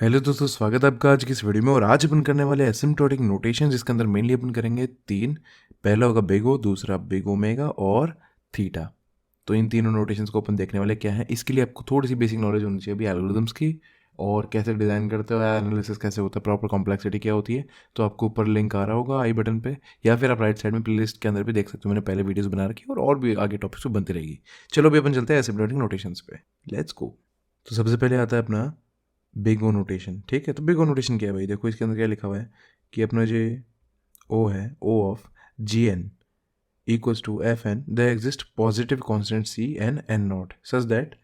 Hello दोस्तों, स्वागत है आपका आज की इस वीडियो में। और आज अपन करने वाले एसिम्प्टोटिक नोटेशन, जिसके अंदर मेनली अपन करेंगे तीन। पहला होगा बिग ओ, दूसरा बिग ओमेगा और थीटा। तो इन तीनों नोटेशंस को अपन देखने वाले क्या है। इसके लिए आपको थोड़ी सी बेसिक नॉलेज होनी चाहिए अभी एल्गोरिथम्स की, और कैसे डिज़ाइन करते हो, एनालिसिस कैसे होता है, प्रॉपर कॉम्प्लेक्सिटी क्या होती है। तो आपको ऊपर लिंक आ रहा होगा आई बटन पे, या फिर आप राइट साइड में प्लेलिस्ट के अंदर भी देख सकते हो। मैंने पहले वीडियोस बना रखी है और भी आगे टॉपिक्स पे बनती रहेगी। चलो अभी अपन चलते हैं एसिम्प्टोटिक नोटेशंस पे। Let's go. तो सबसे पहले आता है अपना बिग ओ नोटेशन। ठीक है, तो बिग ओ नोटेशन क्या है भाई? देखो इसके अंदर क्या लिखा हुआ है कि अपना जो ओ है, O of g n equals to fn, there exist positive constant c and n naught such that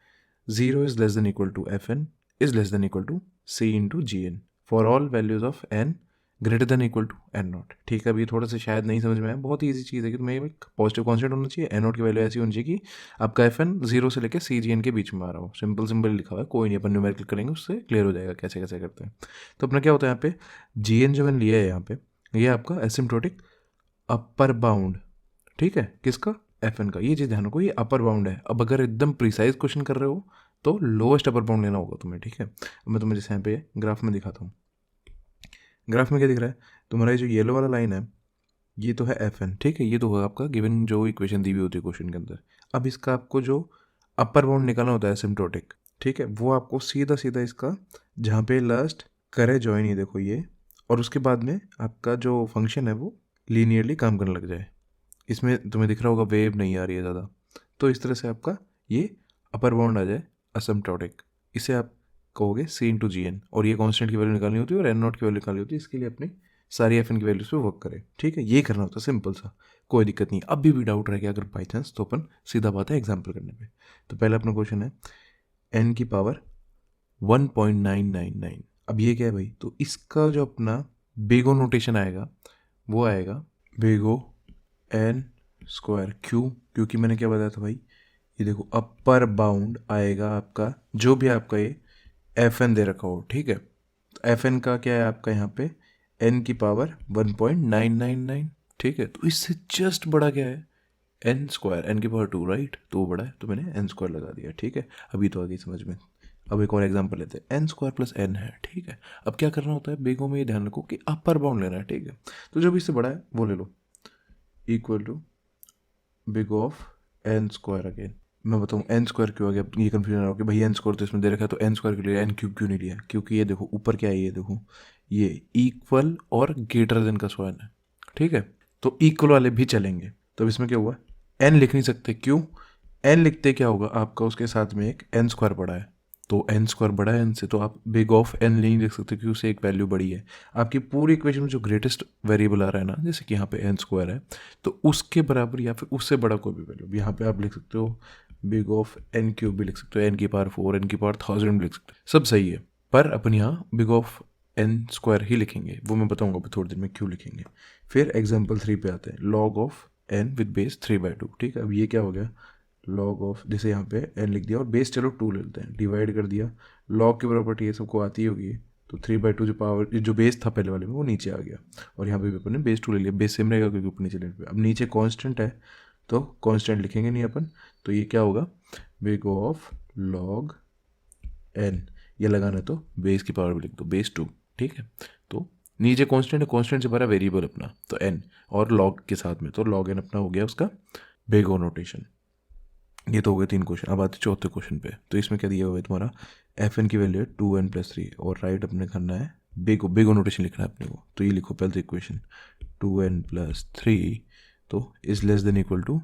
0 is less than equal to fn is less than equal to c into gn for all values of n greater than equal to n naught. ठीक है, अब ये थोड़ा सा शायद नहीं समझ में आया। बहुत ही ईजी चीज़ है कि तुम्हें एक पॉजिटिव कॉन्स्टेंट होना चाहिए, एन नॉट की वैल्यू ऐसी होनी चाहिए कि आपका एफ एन जीरो से लेकर सी जी एन के बीच में आ रहा हो। सिंपल सिंपल लिखा हुआ है, कोई नहीं, अपन न्यूमेरिकल करेंगे उससे क्लियर हो जाएगा कैसे कैसे करते हैं। तो अपना क्या होता है यहाँ पे, जी एन जो मैंने लिया है यहाँ पे, ये आपका एसिम्प्टोटिक अपर बाउंड। ठीक है, किसका? एफ एन का। ये चीज़ ध्यान रखो, ये अपर बाउंड है। अब अगर एकदम प्रिसाइज क्वेश्चन कर रहे हो तो लोएस्ट अपर बाउंड लेना होगा तुम्हें। ठीक है, अब मैं तुम्हें जैसे यहाँ पे ग्राफ में दिखाता हूँ। ग्राफ में क्या दिख रहा है तुम्हारा? ये जो येलो वाला लाइन है, ये तो है एफ एन। ठीक है, ये तो होगा आपका गिवन जो इक्वेशन दी हुई होती है क्वेश्चन के अंदर। अब इसका आपको जो अपर बाउंड निकालना होता है एसिम्प्टोटिक, ठीक है, वो आपको सीधा सीधा इसका जहाँ पे लास्ट करे जॉइन, ये देखो ये, और उसके बाद में आपका जो फंक्शन है वो लीनियरली काम करने लग जाए। इसमें तुम्हें दिख रहा होगा वेव नहीं आ रही है ज़्यादा। तो इस तरह से आपका ये अपर बाउंड आ जाए असिम्प्टोटिक। इसे आप कहोगे सी इंटू जी एन, और ये कांस्टेंट की वैल्यू निकालनी होती है और एन नॉट की वैल्यू निकालनी होती है। इसके लिए अपनी सारी एफ एन की वैल्यूज पे वर्क करें। ठीक है, ये करना होता है सिंपल सा, कोई दिक्कत नहीं। अब भी डाउट रह गया अगर बाई चांस, तो अपन सीधा बात है एग्जाम्पल करने पे। तो पहला अपना क्वेश्चन है एन की पावर 1.999। अब ये क्या है भाई? तो इसका जो अपना बेगो नोटेशन आएगा वो आएगा बेगो एन स्क्वायर। क्यों? क्योंकि मैंने क्या बताया था भाई, ये देखो अपर बाउंड आएगा आपका जो भी आपका ये एफ एन दे रखा हो। ठीक है, तो एफ एन का क्या है आपका यहाँ पे, एन की पावर 1.999। ठीक है, तो इससे जस्ट बड़ा क्या है, एन स्क्वायर, एन की पावर 2, राइट? तो वो बड़ा है, तो मैंने एन स्क्वायर लगा दिया। ठीक है, अभी तो आ गई समझ में। अब एक और एग्जांपल लेते हैं, एन स्क्वायर प्लस एन है। ठीक है, अब क्या करना होता है बेगों में, ये ध्यान रखो कि अपर बाउंड लेना है। ठीक है, तो जो भी इससे बड़ा है वो ले लो, equal to big of n square again. मैं बताऊँ एन स्क्वायर क्यों आ गया? ये कन्फ्यूजन हो कि भाई एन स्क्वायर तो इसमें दे रखा है, तो एन स्क्वायर क्यों लिया, एन क्यूब क्यों नहीं लिया? क्योंकि ये देखो ऊपर क्या है, ये देखो ये इक्वल और ग्रेटर देन का साइन है। ठीक है, तो इक्वल वाले भी चलेंगे। तो इसमें क्या हुआ, एन लिख नहीं सकते। क्यों? एन लिखते क्या होगा आपका, उसके साथ में एक एन स्क्वायर पड़ा है, तो एन स्क्वायर बड़ा है एन से, तो आप बिग ऑफ एन नहीं लिख सकते क्योंकि उससे एक वैल्यू बड़ी है। आपकी पूरी इक्वेशन में जो ग्रेटेस्ट वेरिएबल आ रहा है ना, जैसे कि यहाँ पे एन स्क्वायर है, तो उसके बराबर या फिर उससे बड़ा कोई भी वैल्यू यहाँ पे आप लिख सकते हो। बिग ऑफ एन क्यूब भी लिख सकते हो, एन की पावर 4, एन की पावर 1000 भी लिख सकते हो, सब सही है। पर अपन यहाँ बिग ऑफ एन स्क्वायर ही लिखेंगे, वो मैं बताऊंगा अभी थोड़ी देर में क्यों लिखेंगे। फिर एग्जाम्पल 3 पे आते हैं, log of n with base 3/2। ठीक है, अब ये क्या हो गया, लॉग ऑफ, जैसे यहाँ पे एन लिख दिया और बेस चलो 2 ले लेते हैं, डिवाइड कर दिया। लॉग की प्रॉपर्टी ये सबको आती होगी, तो 3/2 जो पावर जो बेस था पहले वाले में वो नीचे आ गया, और यहाँ पे भी अपन ने बेस 2 ले लिया। बेस सेम रहेगा क्योंकि ऊपर नीचे ले लिया। अब नीचे कांस्टेंट है तो कांस्टेंट लिखेंगे नहीं अपन, तो ये क्या होगा, बिग ऑफ लॉग एन, ये लगाना है तो बेस की पावर भी लिख दो, बेस 2। ठीक है, तो नीचे कांस्टेंट है, कांस्टेंट से भरा वेरिएबल अपना तो एन, और लॉग के साथ में, तो लॉग एन अपना हो गया उसका बिग ओ नोटेशन। ये तो हो गए 3 क्वेश्चन। अब आते चौथे क्वेश्चन पे। तो इसमें क्या दिया हुआ है तुम्हारा, एफ एन की वैल्यू है 2n+3, और राइट अपने करना है बिग ओ नोटेशन लिखना है अपने को। तो ये लिखो पहले इक्वेशन 2n+3 तो is less than equal to.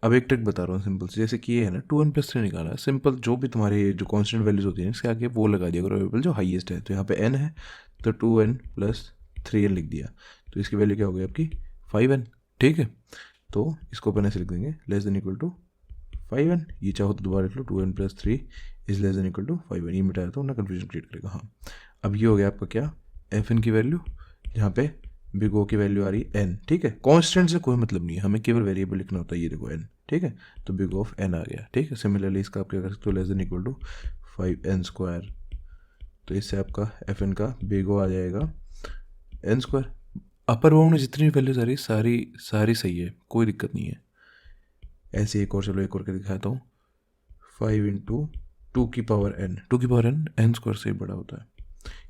अब एक ट्रिक बता रहा हूँ सिंपल से, जैसे कि ये है ना 2n+3 निकाला है, सिंपल जो भी तुम्हारे जो कॉन्स्टेंट वैल्यूज होती है इसके आगे वो लगा दिया करो वेरिएबल जो हाईएस्ट है। तो यहाँ पे n है तो 2n+3n लिख दिया, तो इसकी वैल्यू क्या हो गई आपकी 5n। ठीक है, तो इसको अपन ऐसे लिख देंगे, less than equal to 5n। ये चाहो तो दोबारा लिख लो, 2n+3 is less than equal to 5n। ये मिटाया तो ना कन्फ्यूजन क्रिएट करेगा। हाँ, अब ये हो गया आपका क्या, एफ एन की वैल्यू, जहाँ पे बिग ओ की वैल्यू आ रही है एन। ठीक है, कांस्टेंट से कोई मतलब नहीं है, हमें केवल वेरिएबल लिखना होता है, ये देखो एन। ठीक है, तो बिग ऑफ एन आ गया। ठीक है, सिमिलरली इसका आप क्या कर सकते हो, less than equal to 5n²। तो इससे आपका एफ एन का बिग ओ आ जाएगा n²। अपर बाउंड में जितनी वैल्यूज आ रही सारी सारी सही है, कोई दिक्कत नहीं है। ऐसे एक और, चलो एक और के दिखाता हूँ, 5 × 2 की पावर n, 2 की पावर n n² से ही बड़ा होता है।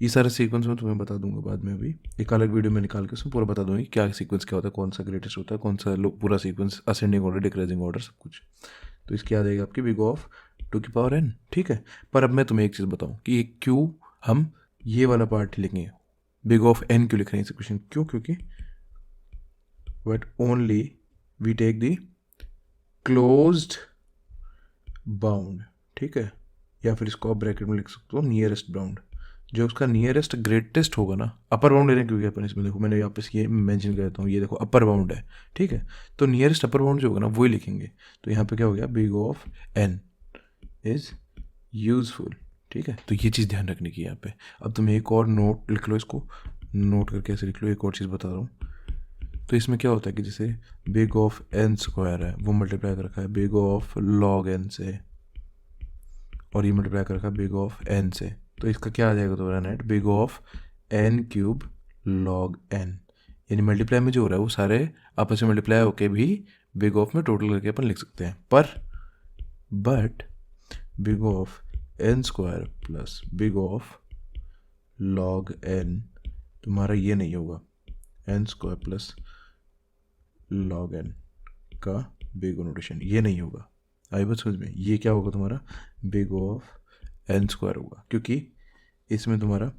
ये सारे सीक्वेंस मैं तुम्हें बता दूंगा बाद में, अभी एक अलग वीडियो में निकाल के उसमें पूरा बता दूंगी क्या सीक्वेंस क्या होता है, कौन सा ग्रेटेस्ट होता है, कौन सा पूरा sequence, ascending order, decreasing order, सब कुछ। तो इसकी याद आएगी आपकी बिग ऑफ 2n, ठीक है। पर अब मैं तुम्हें एक चीज़ बताऊँ कि ये क्यों हम ये वाला पार्ट लिखेंगे, बिग ऑफ n क्यों लिख रहे हैं इस क्वेश्चन, क्यों, क्योंकि but only we take the closed bound, ठीक है, या फिर इसको आप ब्रैकेट में लिख सकते हो नियरेस्ट बाउंड, जो उसका नियरेस्ट ग्रेटेस्ट होगा ना, अपर बाउंड ले रहे हैं क्योंकि अपन इसमें देखो मैंने यहाँ पे ये मेंशन करता हूँ, ये देखो अपर बाउंड है, ठीक है, तो नियरेस्ट अपर बाउंड जो होगा ना वही लिखेंगे। तो यहाँ पे क्या हो गया, big of n is useful, ठीक है। तो ये चीज़ ध्यान रखने की यहाँ पे। अब तुम्हें एक और नोट लिख लो, इसको नोट करके ऐसे लिख लो, एक और चीज़ बता रहा हूँ। तो इसमें क्या होता है कि जैसे बिग ऑफ n स्क्वायर है वो मल्टीप्लाई कर रखा है बिग ऑफ लॉग n से, और ये मल्टीप्लाई कर रखा है बिग ऑफ n से, तो इसका क्या आ जाएगा तुम्हारा net, big of n cube log n, यानी मल्टीप्लाई में जो हो रहा है वो सारे आपस में मल्टीप्लाई होके भी बिग ऑफ में टोटल करके अपन लिख सकते हैं। पर but big of n square plus big of log n तुम्हारा ये नहीं होगा, n square plus log n का बिग नोटेशन ये नहीं होगा। आई बात समझ में, ये क्या होगा तुम्हारा बिग ऑफ n स्क्वायर होगा, क्योंकि इसमें तुम्हारा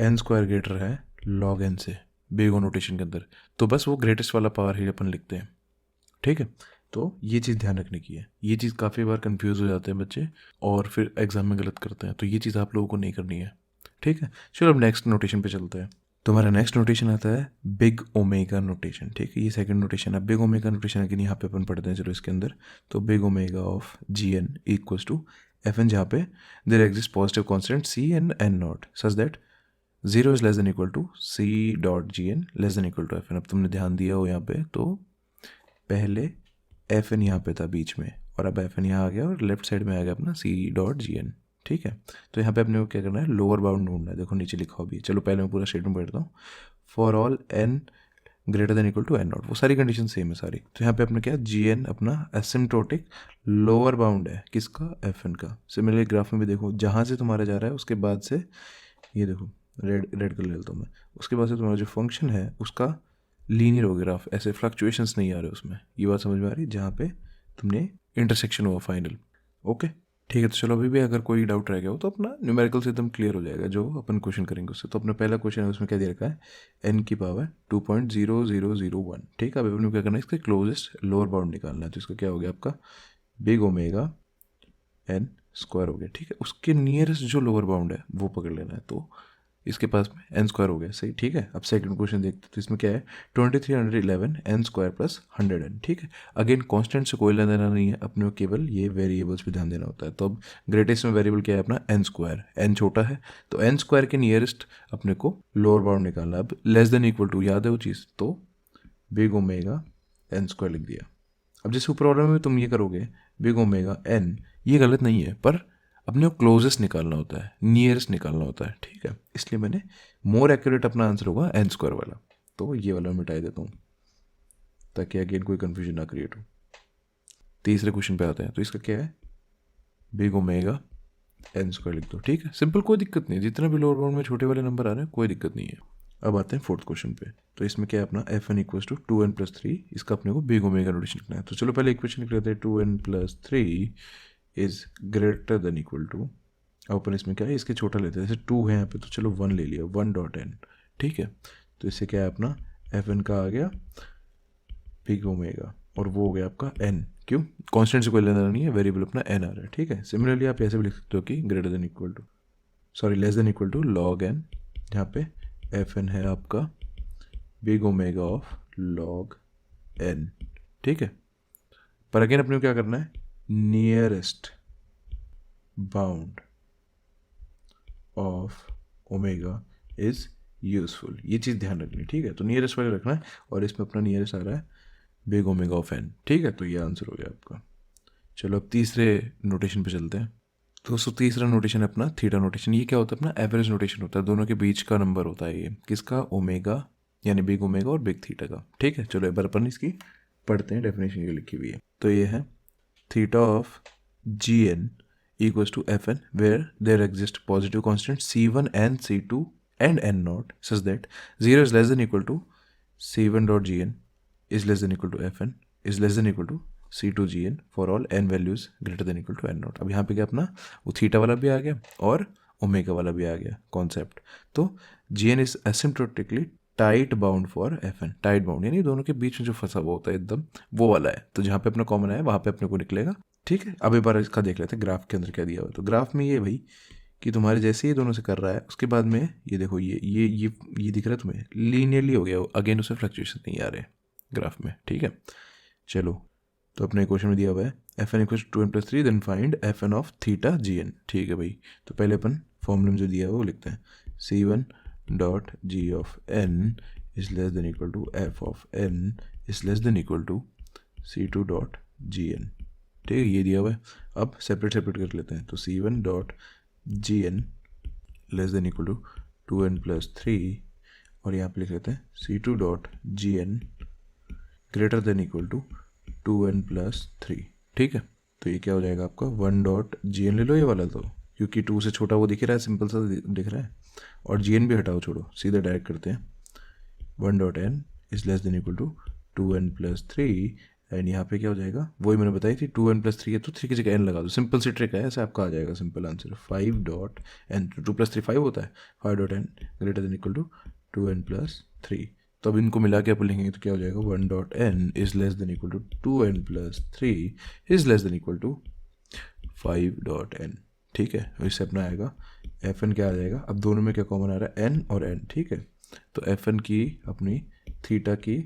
n स्क्वायर ग्रेटर है लॉग n से बिग नोटेशन के अंदर, तो बस वो ग्रेटेस्ट वाला पावर ही अपन लिखते हैं, ठीक है। तो ये चीज़ ध्यान रखने की है, ये चीज़ काफ़ी बार कंफ्यूज हो जाते हैं बच्चे और फिर एग्जाम में गलत करते हैं, तो ये चीज़ आप लोगों को नहीं करनी है, ठीक है। चलो अब नेक्स्ट नोटेशन पे चलते हैं। तुम्हारा नेक्स्ट नोटेशन आता है बिग ओमेगा नोटेशन, ठीक है, ये सेकंड नोटेशन है। बिग ओमेगा नोटेशन लेकिन यहाँ पे अपन पढ़ते हैं, चलो इसके अंदर। तो big omega of g n equals to f n, जहाँ पे there exist positive constant c and n naught such that 0 is less than equal to c dot g n less than equal to f n. अब तुमने ध्यान दिया हो यहाँ पे, तो पहले एफ एन यहाँ पे था बीच में, और अब एफ एन यहाँ आ गया और लेफ्ट साइड में आ गया अपना सी डॉट जी एन, ठीक है। तो यहाँ पे अपने को क्या करना है, लोअर बाउंड ढूंढना है। देखो नीचे लिखा हो भी, चलो पहले मैं पूरा स्टेटमेंट पढ़ता हूँ। For all n greater than equal to n naught, वो सारी कंडीशन सेम है सारी। तो यहाँ पे अपने क्या, जी एन अपना एसिम्प्टोटिक लोअर बाउंड है, किसका, एफ एन का। सिमिलरली ग्राफ में भी देखो, जहाँ से तुम्हारा जा रहा है उसके बाद से, ये देखो रेड कलर लेता हूँ मैं, उसके बाद से तुम्हारा जो फंक्शन है उसका लीनियर हो ग्राफ, ऐसे फ्लक्चुएशंस नहीं आ रहे उसमें। ये बात समझ में आ रही है, जहाँ पे तुमने इंटरसेक्शन हुआ फाइनल, ओके, ठीक है। तो चलो अभी भी अगर कोई डाउट रह गया हो तो अपना न्यूमेरिकल से एकदम क्लियर हो जाएगा जो अपन क्वेश्चन करेंगे उससे। तो अपना पहला क्वेश्चन है, उसमें क्या दे रखा है, n की पावर 2.0001, ठीक है। अब अपन क्या करना है, इसका क्लोजेस्ट लोअर बाउंड निकालना है। तो इसका क्या हो गया आपका बिग ओमेगा n स्क्वायर हो गया, ठीक है। उसके नियरेस्ट जो लोअर बाउंड है वो पकड़ लेना है, तो इसके पास में n स्क्वायर हो गया, सही, ठीक है। अब सेकंड क्वेश्चन देखते हैं। तो इसमें क्या है, 2311 n स्क्वायर प्लस 100n, ठीक है। अगेन कांस्टेंट से कोई लेना देना नहीं है, अपने को केवल ये वेरिएबल्स पे ध्यान देना होता है। तो अब ग्रेटेस्ट में वेरिएबल क्या है अपना n स्क्वायर, n छोटा है, तो n स्क्वायर के नियरेस्ट अपने को लोअर बाउंड निकालना। अब लेस देन इक्वल टू, याद है वो चीज़, तो बिग ओमेगा n स्क्वायर लिख दिया। अब जैसे ऊपर ऑर्डर में तुम ये करोगे बिग ओमेगा n, ये गलत नहीं है, पर अपने को क्लोजेस्ट निकालना होता है, नियरेस्ट निकालना होता है, ठीक है। इसलिए मैंने मोर एक्यूरेट अपना आंसर होगा n स्क्वायर वाला, तो ये वाला मिटा देता हूँ ताकि अगेन कोई कंफ्यूजन ना क्रिएट हो। तीसरे क्वेश्चन पे आते हैं। तो इसका क्या है, बिग ओमेगा n स्क्वायर लिख दो, ठीक है, सिंपल, कोई दिक्कत नहीं। जितना भी लोअर बाउंड में छोटे वाले नंबर आ रहे हैं कोई दिक्कत नहीं है। अब आते हैं फोर्थ क्वेश्चन पे। तो इसमें क्या है अपना f n equals to 2n+3, इसका अपने को बिग ओमेगा नोटेशन लिखना है। तो चलो पहले इक्वेशन लिख लेते हैं, 2n+3 is greater than equal to, अब अपन इसमें क्या है, इसके छोटा लेते हैं, जैसे 2 है यहाँ पे तो चलो 1 ले लिया, 1.n, ठीक है। तो इससे क्या है अपना एफ एन का आ गया बिग ओमेगा, और वो हो गया आपका n, क्यों, कांस्टेंट से कोई लेना नहीं है, वेरिएबल अपना n आ रहा है, ठीक है। सिमिलरली आप ऐसे भी लिख सकते हो कि greater than equal to, sorry less than equal to log n, जहाँ पे एफ एन है आपका big omega of log n, ठीक है। पर अगेन अपने को क्या करना है, nearest bound of omega is useful, ये चीज़ ध्यान रखनी, ठीक है। तो नियरेस्ट वाले रखना है, और इसमें अपना नियरेस्ट आ रहा है बिग ओमेगा ऑफ n, ठीक है। तो ये आंसर हो गया आपका। चलो अब तीसरे नोटेशन पे चलते हैं। दोस्तों तीसरा नोटेशन अपना थीटा नोटेशन। ये क्या होता है, अपना एवरेज नोटेशन होता है, दोनों के बीच का नंबर होता है ये, किसका, ओमेगा, यानी बिग ओमेगा और बिग थीटा का, ठीक है। चलो एक बार अपन इसकी पढ़ते हैं, डेफिनेशन ये लिखी हुई है। तो ये है theta of g n equals to f n where there exist positive constant C1 and C2 and n naught such that 0 is less than equal to c1 dot gn is less than equal to fn is less than equal to c2 gn for all n values greater than equal to n naught। अब यहाँ पे क्या अपना वो theta वाला भी आ गया और ओमेगा वाला भी आ गया कॉन्सेप्ट। तो gn is एसिम्प्टोटिकली tight bound for fn, tight bound यानी दोनों के बीच में जो फंसा हुआ होता है एकदम वो वाला है। तो जहाँ पे अपना कॉमन है वहाँ पे अपने को निकलेगा। ठीक है, अब एक बार इसका देख लेते हैं ग्राफ के अंदर क्या दिया हुआ है। तो ग्राफ में ये भाई कि तुम्हारे जैसे ही दोनों से कर रहा है उसके बाद में ये देखो ये दिख रहा है तुम्हें लीनियरली हो गया, अगेन उसमें फ्लक्चुएशन नहीं आ रहे ग्राफ में। ठीक है, चलो तो अपने क्वेश्चन में दिया हुआ है f n equal 2n+3 then find f n of theta g n. ठीक है भाई, तो पहले अपन फॉर्मूला में जो दिया है वो लिखते हैं c1 dot g of n is less than equal to f of n is less than equal to c2 dot g n. ठीक है, ये दिया हुआ है। अब सेपरेट कर लेते हैं। तो c1 dot g n less than equal to 2n+3 और यहाँ पे लिख लेते हैं c2 dot g n greater than equal to 2n+3। ठीक है, तो ये क्या हो जाएगा आपका 1 डॉट जी एन ले लो ये वाला, तो क्योंकि 2 से छोटा वो दिख रहा है, सिंपल सा दिख रहा है, और जी एन भी हटाओ, छोड़ो, सीधे डायरेक्ट करते हैं 1 dot n is less than equal to 2n+3 and यहाँ पे क्या हो जाएगा वही मैंने बताई थी 2n+3 है तो 3 की जगह n लगा दो, सिंपल सी ट्रिक है, ऐसे आपका आ जाएगा सिंपल आंसर 5 डॉट एन 2+3 5 होता है 5 dot n greater than equal to 2n+3। तो अब इनको मिला के अपन लिखेंगे तो क्या हो जाएगा 1 dot n is less than equal to 2n+3 is less than equal to 5 dot n. ठीक है, इससे अपना आएगा एफ एन क्या आ जाएगा, अब दोनों में क्या कॉमन आ रहा है एन और एन। ठीक है, तो एफ एन की अपनी थीटा की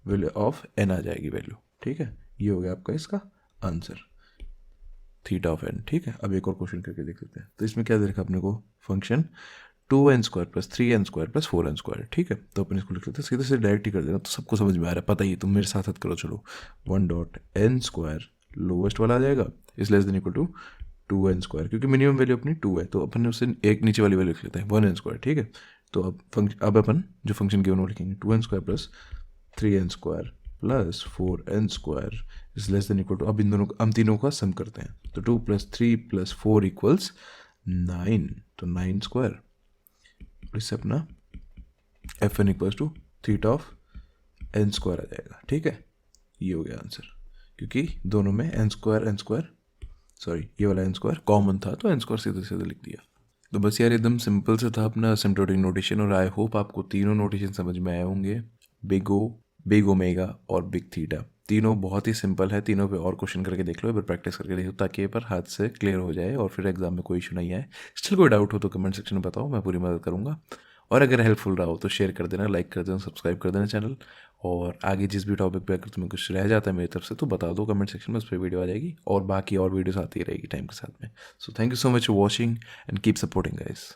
वैल्यू ऑफ एन आ जाएगी वैल्यू। ठीक है, ये हो गया आपका इसका आंसर थीटा ऑफ एन। ठीक है, अब एक और क्वेश्चन करके देख लेते हैं। तो इसमें क्या दे रखा अपने को फंक्शन 2n² + 3n² + 4n²। ठीक है, तो अपन इसको लिख लेते हैं, सीधे से डायरेक्ट ही कर देना तो सबको समझ में आ रहा है, पता ही, तुम मेरे साथ साथ करो। चलो 1 डॉट n² लोवेस्ट वाला आ जाएगा is less than equal to 2n², क्योंकि मिनिमम वैल्यू अपनी 2 है तो अपन ने उससे एक नीचे वाली वैल्यू लिख लेते हैं 1n²। ठीक है, तो अब अपन जो फंक्शन गिवन वो लिखेंगे 2n² + 3n² + 4n² is less than equal to, अब इन दोनों हम तीनों का सम करते हैं तो 2 + 3 + 4 = 9, तो 9²। इससे अपना f n equals to theta of n² आ जाएगा। ठीक है, ये हो गया आंसर, क्योंकि दोनों में n² सॉरी ये वाला n² कॉमन था तो n² सीधे सीधे लिख दिया। तो बस यार एकदम सिंपल से था अपना एसिम्प्टोटिक नोटेशन, और आई होप आपको तीनों नोटेशन समझ में आए होंगे, बिग ओ, बिग ओमेगा और बिग थीटा। तीनों बहुत ही सिंपल है, तीनों पे और क्वेश्चन करके देख लो, एक बार प्रैक्टिस करके देखो ताकि ये पर हाथ से क्लियर हो जाए और फिर एग्जाम में कोई इशू नहीं आए। स्टिल कोई डाउट हो तो कमेंट सेक्शन में बताओ, मैं पूरी मदद करूँगा। और अगर हेल्पफुल रहा हो तो शेयर कर देना, लाइक कर देना, सब्सक्राइब कर देना चैनल। और आगे जिस भी टॉपिक पे अगर तुम्हें कुछ रह जाता है मेरी तरफ से तो बता दो कमेंट सेक्शन में, उस पर वीडियो आ जाएगी और बाकी और वीडियोस आती रहेगी टाइम के साथ में। So thank you so much for watching and keep supporting guys.